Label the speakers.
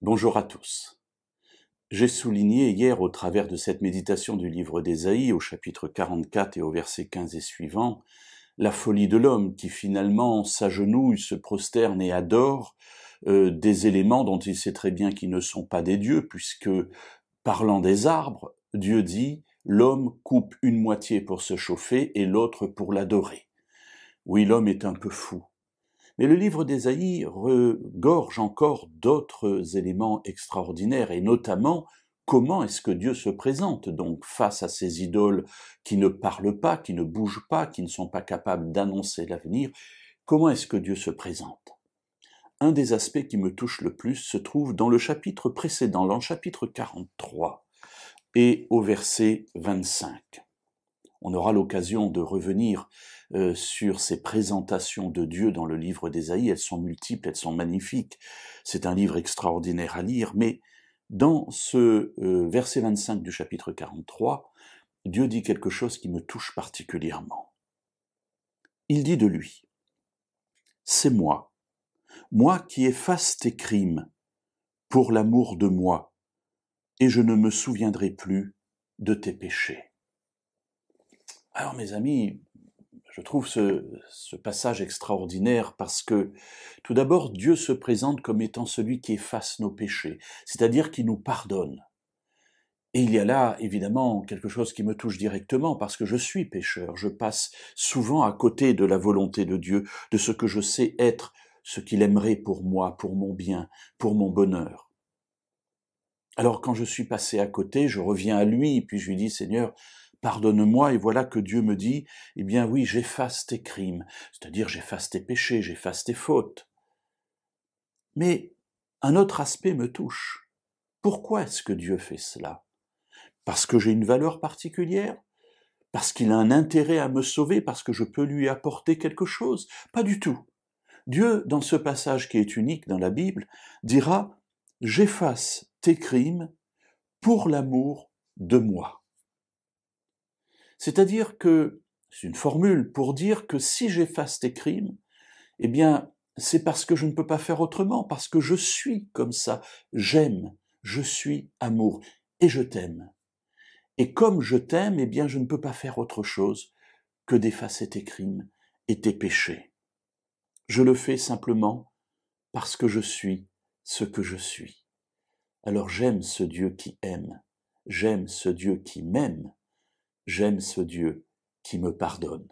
Speaker 1: Bonjour à tous. J'ai souligné hier au travers de cette méditation du livre d'Ésaïe au chapitre 44 et au verset 15 et suivant, la folie de l'homme qui finalement s'agenouille, se prosterne et adore des éléments dont il sait très bien qu'ils ne sont pas des dieux, puisque parlant des arbres, Dieu dit « l'homme coupe une moitié pour se chauffer et l'autre pour l'adorer ». Oui, l'homme est un peu fou. Mais le livre d'Ésaïe regorge encore d'autres éléments extraordinaires, et notamment comment est-ce que Dieu se présente donc face à ces idoles qui ne parlent pas, qui ne bougent pas, qui ne sont pas capables d'annoncer l'avenir. Comment est-ce que Dieu se présente? Un des aspects qui me touche le plus se trouve dans le chapitre précédent, dans le chapitre 43 et au verset 25. On aura l'occasion de revenir sur ces présentations de Dieu dans le livre d'Ésaïe. Elles sont multiples, elles sont magnifiques. C'est un livre extraordinaire à lire, mais dans ce verset 25 du chapitre 43, Dieu dit quelque chose qui me touche particulièrement. Il dit de lui, « C'est moi, moi qui efface tes crimes pour l'amour de moi, et je ne me souviendrai plus de tes péchés. » Alors mes amis, je trouve ce passage extraordinaire parce que, tout d'abord, Dieu se présente comme étant celui qui efface nos péchés, c'est-à-dire qui nous pardonne. Et il y a là, évidemment, quelque chose qui me touche directement parce que je suis pécheur. Je passe souvent à côté de la volonté de Dieu, de ce que je sais être ce qu'il aimerait pour moi, pour mon bien, pour mon bonheur. Alors quand je suis passé à côté, je reviens à lui, puis je lui dis, Seigneur, pardonne-moi, et voilà que Dieu me dit, eh bien oui, j'efface tes crimes, c'est-à-dire j'efface tes péchés, j'efface tes fautes. Mais un autre aspect me touche. Pourquoi est-ce que Dieu fait cela? Parce que j'ai une valeur particulière? Parce qu'il a un intérêt à me sauver? Parce que je peux lui apporter quelque chose? Pas du tout. Dieu, dans ce passage qui est unique dans la Bible, dira « J'efface tes crimes pour l'amour de moi ». C'est-à-dire que, c'est une formule pour dire que si j'efface tes crimes, eh bien, c'est parce que je ne peux pas faire autrement, parce que je suis comme ça. J'aime, je suis amour, et je t'aime. Et comme je t'aime, eh bien, je ne peux pas faire autre chose que d'effacer tes crimes et tes péchés. Je le fais simplement parce que je suis ce que je suis. Alors j'aime ce Dieu qui aime, j'aime ce Dieu qui m'aime, j'aime ce Dieu qui me pardonne.